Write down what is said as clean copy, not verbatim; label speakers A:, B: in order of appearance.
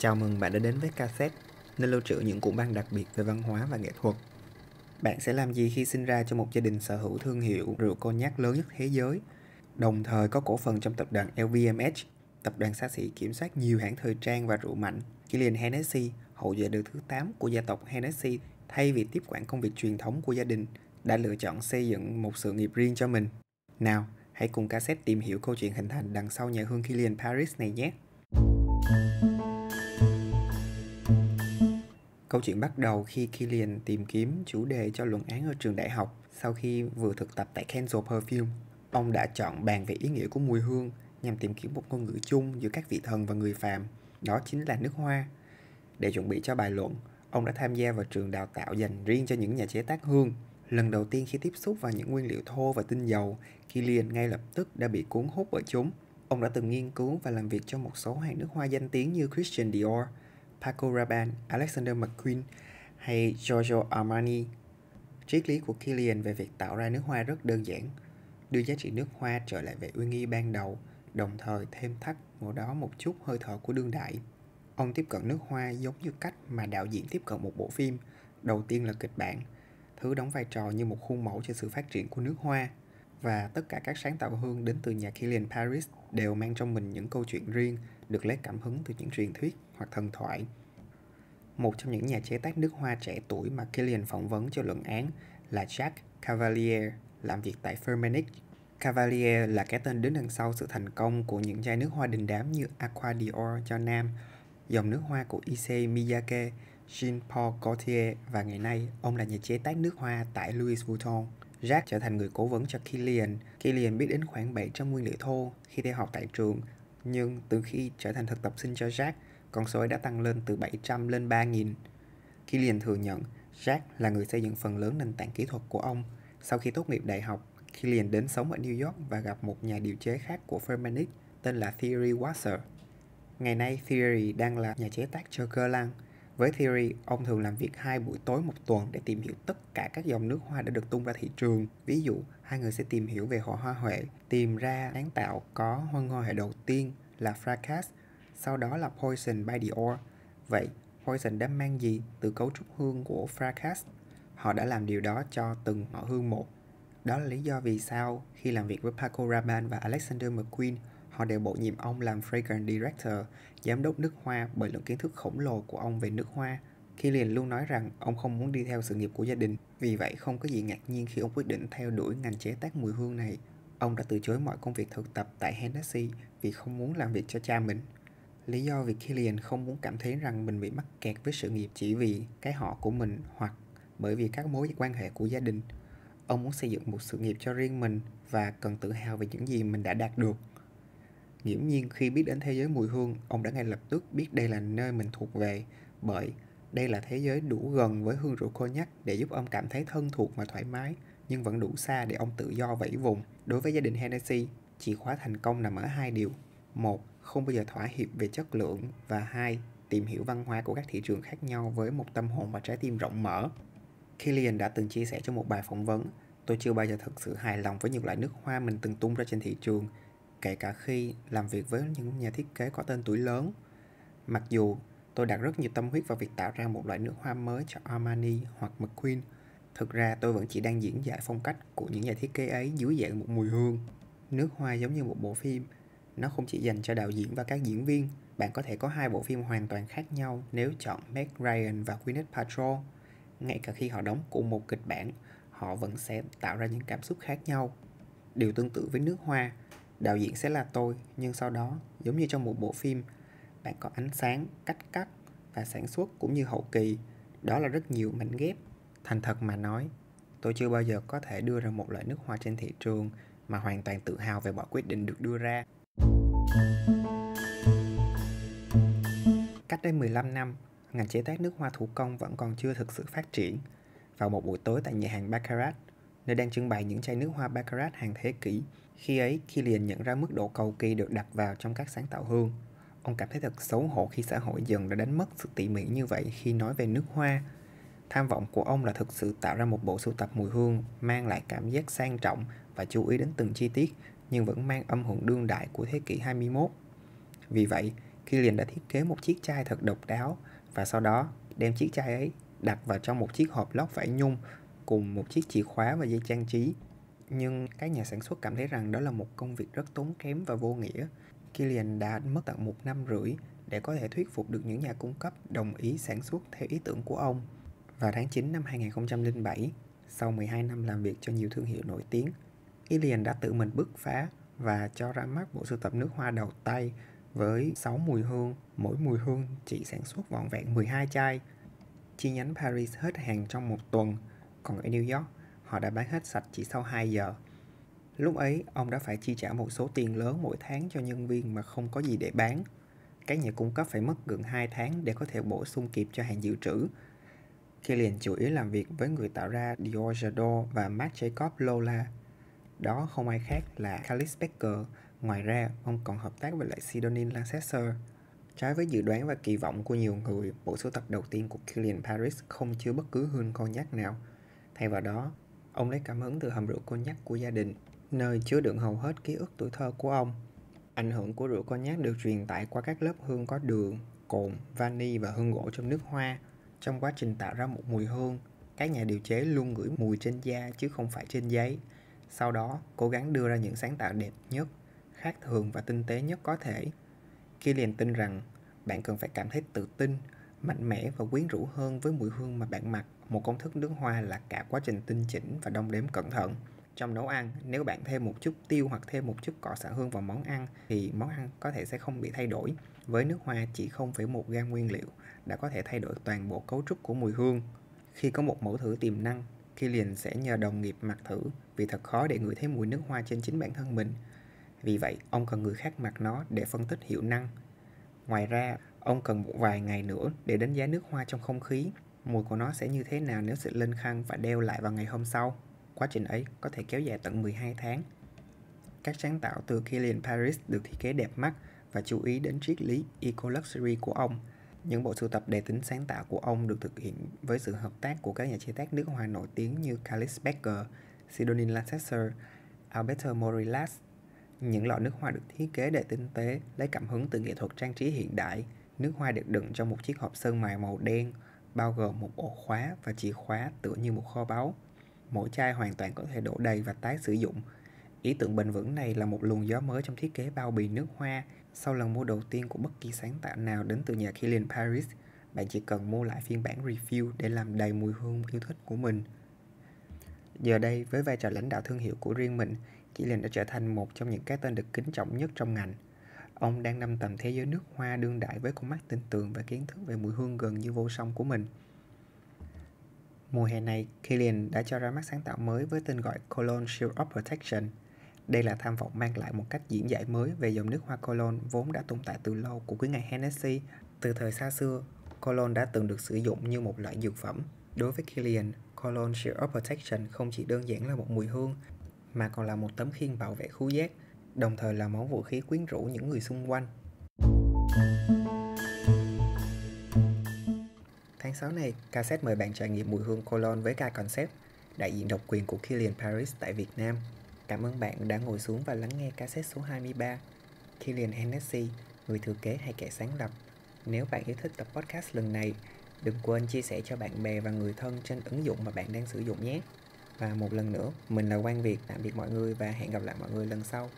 A: Chào mừng bạn đã đến với Cassette, nơi lưu trữ những cuốn băng đặc biệt về văn hóa và nghệ thuật. Bạn sẽ làm gì khi sinh ra trong một gia đình sở hữu thương hiệu rượu cognac lớn nhất thế giới, đồng thời có cổ phần trong tập đoàn LVMH, tập đoàn xa xỉ kiểm soát nhiều hãng thời trang và rượu mạnh? Kilian Hennessy, hậu duệ đời thứ 8 của gia tộc Hennessy, thay vì tiếp quản công việc truyền thống của gia đình, đã lựa chọn xây dựng một sự nghiệp riêng cho mình. Nào, hãy cùng Cassette tìm hiểu câu chuyện hình thành đằng sau nhà hương Kilian Paris này nhé! Câu chuyện bắt đầu khi Kilian tìm kiếm chủ đề cho luận án ở trường đại học. Sau khi vừa thực tập tại Kenzo Perfume, ông đã chọn bàn về ý nghĩa của mùi hương nhằm tìm kiếm một ngôn ngữ chung giữa các vị thần và người phàm, đó chính là nước hoa. Để chuẩn bị cho bài luận, ông đã tham gia vào trường đào tạo dành riêng cho những nhà chế tác hương. Lần đầu tiên khi tiếp xúc vào những nguyên liệu thô và tinh dầu, Kilian ngay lập tức đã bị cuốn hút bởi chúng. Ông đã từng nghiên cứu và làm việc cho một số hãng nước hoa danh tiếng như Christian Dior, Paco Rabanne, Alexander McQueen hay Giorgio Armani. Triết lý của Kilian về việc tạo ra nước hoa rất đơn giản: đưa giá trị nước hoa trở lại về uy nghi ban đầu, đồng thời thêm thắt vào đó một chút hơi thở của đương đại. Ông tiếp cận nước hoa giống như cách mà đạo diễn tiếp cận một bộ phim. Đầu tiên là kịch bản, thứ đóng vai trò như một khuôn mẫu cho sự phát triển của nước hoa. Và tất cả các sáng tạo hương đến từ nhà Kilian Paris đều mang trong mình những câu chuyện riêng, được lấy cảm hứng từ những truyền thuyết hoặc thần thoại. Một trong những nhà chế tác nước hoa trẻ tuổi mà Kilian phỏng vấn cho luận án là Jacques Cavalier, làm việc tại Firmenich. Cavalier là cái tên đứng đằng sau sự thành công của những chai nước hoa đình đám như Aqua Dior cho nam, dòng nước hoa của Issey Miyake, Jean Paul Gaultier, và ngày nay ông là nhà chế tác nước hoa tại Louis Vuitton. Jacques trở thành người cố vấn cho Kilian. Kilian biết đến khoảng 700 nguyên liệu thô khi theo học tại trường, nhưng từ khi trở thành thực tập sinh cho Jacques, con số ấy đã tăng lên từ 700 lên 3.000. Kilian thừa nhận Jacques là người xây dựng phần lớn nền tảng kỹ thuật của ông. Sau khi tốt nghiệp đại học, Kilian đến sống ở New York và gặp một nhà điều chế khác của Firmenich tên là Thierry Wasser. Ngày nay, Thierry đang là nhà chế tác cho Guerlain. Với Thierry, ông thường làm việc 2 buổi tối một tuần để tìm hiểu tất cả các dòng nước hoa đã được tung ra thị trường. Ví dụ, hai người sẽ tìm hiểu về họ hoa huệ, tìm ra sáng tạo có hoa huệ đầu tiên là Fracas, sau đó là Poison by Dior. Vậy, Poison đã mang gì từ cấu trúc hương của Fracas? Họ đã làm điều đó cho từng họ hương một. Đó là lý do vì sao khi làm việc với Paco Rabanne và Alexander McQueen, họ đều bổ nhiệm ông làm Fragrance Director, giám đốc nước hoa, bởi lượng kiến thức khổng lồ của ông về nước hoa. Kilian luôn nói rằng ông không muốn đi theo sự nghiệp của gia đình, vì vậy không có gì ngạc nhiên khi ông quyết định theo đuổi ngành chế tác mùi hương này. Ông đã từ chối mọi công việc thực tập tại Hennessy vì không muốn làm việc cho cha mình. Lý do vì Kilian không muốn cảm thấy rằng mình bị mắc kẹt với sự nghiệp chỉ vì cái họ của mình hoặc bởi vì các mối quan hệ của gia đình. Ông muốn xây dựng một sự nghiệp cho riêng mình và cần tự hào về những gì mình đã đạt được. Nghiễm nhiên khi biết đến thế giới mùi hương, ông đã ngay lập tức biết đây là nơi mình thuộc về, bởi đây là thế giới đủ gần với hương rượu cognac để giúp ông cảm thấy thân thuộc và thoải mái, nhưng vẫn đủ xa để ông tự do vẫy vùng. Đối với gia đình Hennessy, chìa khóa thành công nằm ở 2 điều: 1. Không bao giờ thỏa hiệp về chất lượng, và 2. Tìm hiểu văn hóa của các thị trường khác nhau với một tâm hồn và trái tim rộng mở. Kilian đã từng chia sẻ trong một bài phỏng vấn: "Tôi chưa bao giờ thực sự hài lòng với những loại nước hoa mình từng tung ra trên thị trường, kể cả khi làm việc với những nhà thiết kế có tên tuổi lớn. Mặc dù tôi đặt rất nhiều tâm huyết vào việc tạo ra một loại nước hoa mới cho Armani hoặc McQueen, thực ra tôi vẫn chỉ đang diễn giải phong cách của những nhà thiết kế ấy dưới dạng một mùi hương." Nước hoa giống như một bộ phim, nó không chỉ dành cho đạo diễn và các diễn viên. Bạn có thể có 2 bộ phim hoàn toàn khác nhau nếu chọn Meg Ryan và Gwyneth Paltrow. Ngay cả khi họ đóng cùng một kịch bản, họ vẫn sẽ tạo ra những cảm xúc khác nhau. Điều tương tự với nước hoa, đạo diễn sẽ là tôi, nhưng sau đó, giống như trong một bộ phim, bạn có ánh sáng, cách cắt và sản xuất cũng như hậu kỳ. Đó là rất nhiều mảnh ghép. Thành thật mà nói, tôi chưa bao giờ có thể đưa ra một loại nước hoa trên thị trường mà hoàn toàn tự hào về mọi quyết định được đưa ra. Cách đây 15 năm, ngành chế tác nước hoa thủ công vẫn còn chưa thực sự phát triển. Vào một buổi tối tại nhà hàng Baccarat, nơi đang trưng bày những chai nước hoa Baccarat hàng thế kỷ, khi ấy Kilian nhận ra mức độ cầu kỳ được đặt vào trong các sáng tạo hương. Ông cảm thấy thật xấu hổ khi xã hội dần đã đánh mất sự tỉ mỉ như vậy khi nói về nước hoa. Tham vọng của ông là thực sự tạo ra một bộ sưu tập mùi hương mang lại cảm giác sang trọng và chú ý đến từng chi tiết, nhưng vẫn mang âm hưởng đương đại của thế kỷ 21. Vì vậy, Killian đã thiết kế một chiếc chai thật độc đáo và sau đó đem chiếc chai ấy đặt vào trong một chiếc hộp lót vải nhung cùng một chiếc chìa khóa và dây trang trí. Nhưng các nhà sản xuất cảm thấy rằng đó là một công việc rất tốn kém và vô nghĩa. Killian đã mất tận 1 năm rưỡi để có thể thuyết phục được những nhà cung cấp đồng ý sản xuất theo ý tưởng của ông. Vào tháng 9 năm 2007, sau 12 năm làm việc cho nhiều thương hiệu nổi tiếng, Killian đã tự mình bứt phá và cho ra mắt bộ sưu tập nước hoa đầu tay với 6 mùi hương, mỗi mùi hương chỉ sản xuất vỏn vẹn 12 chai. Chi nhánh Paris hết hàng trong 1 tuần, còn ở New York, họ đã bán hết sạch chỉ sau 2 giờ. Lúc ấy, ông đã phải chi trả một số tiền lớn mỗi tháng cho nhân viên mà không có gì để bán. Các nhà cung cấp phải mất gần 2 tháng để có thể bổ sung kịp cho hàng dự trữ. Killian chủ yếu làm việc với người tạo ra Dior Jadot và Marc Jacob Lola. Đó không ai khác là Calice Becker. Ngoài ra, ông còn hợp tác với lại Sidonie Lancaster. Trái với dự đoán và kỳ vọng của nhiều người, bộ sưu tập đầu tiên của Killian Paris không chứa bất cứ hương cognac nào. Thay vào đó, ông lấy cảm hứng từ hầm rượu cognac của gia đình, nơi chứa đựng hầu hết ký ức tuổi thơ của ông. Ảnh hưởng của rượu cognac được truyền tải qua các lớp hương có đường, cồn, vani và hương gỗ trong nước hoa. Trong quá trình tạo ra một mùi hương, các nhà điều chế luôn ngửi mùi trên da chứ không phải trên giấy. Sau đó, cố gắng đưa ra những sáng tạo đẹp nhất, khác thường và tinh tế nhất có thể. Killian tin rằng bạn cần phải cảm thấy tự tin, mạnh mẽ và quyến rũ hơn với mùi hương mà bạn mặc. Một công thức nước hoa là cả quá trình tinh chỉnh và đong đếm cẩn thận. Trong nấu ăn, nếu bạn thêm một chút tiêu hoặc thêm một chút cỏ xạ hương vào món ăn thì món ăn có thể sẽ không bị thay đổi. Với nước hoa chỉ 0,1 gam nguyên liệu đã có thể thay đổi toàn bộ cấu trúc của mùi hương. Khi có một mẫu thử tiềm năng, Killian sẽ nhờ đồng nghiệp mặc thử vì thật khó để ngửi thấy mùi nước hoa trên chính bản thân mình. Vì vậy, ông cần người khác mặc nó để phân tích hiệu năng. Ngoài ra, ông cần một vài ngày nữa để đánh giá nước hoa trong không khí. Mùi của nó sẽ như thế nào nếu xịt lên khăn và đeo lại vào ngày hôm sau. Quá trình ấy có thể kéo dài tận 12 tháng. Các sáng tạo từ Killian Paris được thiết kế đẹp mắt và chú ý đến triết lý Eco-Luxury của ông. Những bộ sưu tập đầy tính sáng tạo của ông được thực hiện với sự hợp tác của các nhà chế tác nước hoa nổi tiếng như Calice Becker, Sidonie Lancaster, Alberto Morillas. Những lọ nước hoa được thiết kế đầy tinh tế, lấy cảm hứng từ nghệ thuật trang trí hiện đại. Nước hoa được đựng trong một chiếc hộp sơn mài màu đen, bao gồm một ổ khóa và chìa khóa tựa như một kho báu. Mỗi chai hoàn toàn có thể đổ đầy và tái sử dụng. Ý tưởng bền vững này là một luồng gió mới trong thiết kế bao bì nước hoa. Sau lần mua đầu tiên của bất kỳ sáng tạo nào đến từ nhà Killian Paris, bạn chỉ cần mua lại phiên bản refill để làm đầy mùi hương yêu thích của mình. Giờ đây, với vai trò lãnh đạo thương hiệu của riêng mình, Killian đã trở thành một trong những cái tên được kính trọng nhất trong ngành. Ông đang nâng tầm thế giới nước hoa đương đại với con mắt tinh tường và kiến thức về mùi hương gần như vô song của mình. Mùa hè này, Killian đã cho ra mắt sáng tạo mới với tên gọi Cologne Shield of Protection. Đây là tham vọng mang lại một cách diễn giải mới về dòng nước hoa cologne vốn đã tồn tại từ lâu của quý ngài Hennessy. Từ thời xa xưa, cologne đã từng được sử dụng như một loại dược phẩm. Đối với Killian, Cologne Shield of Protection không chỉ đơn giản là một mùi hương, mà còn là một tấm khiên bảo vệ khứu giác, đồng thời là món vũ khí quyến rũ những người xung quanh. Tháng 6 này, Cassette mời bạn trải nghiệm mùi hương cologne với ca concept, đại diện độc quyền của Killian Paris tại Việt Nam. Cảm ơn bạn đã ngồi xuống và lắng nghe cassette số 23, Killian Hennessy, người thừa kế hay kẻ sáng lập. Nếu bạn yêu thích tập podcast lần này, đừng quên chia sẻ cho bạn bè và người thân trên ứng dụng mà bạn đang sử dụng nhé. Và một lần nữa, mình là Quang Việt, tạm biệt mọi người và hẹn gặp lại mọi người lần sau.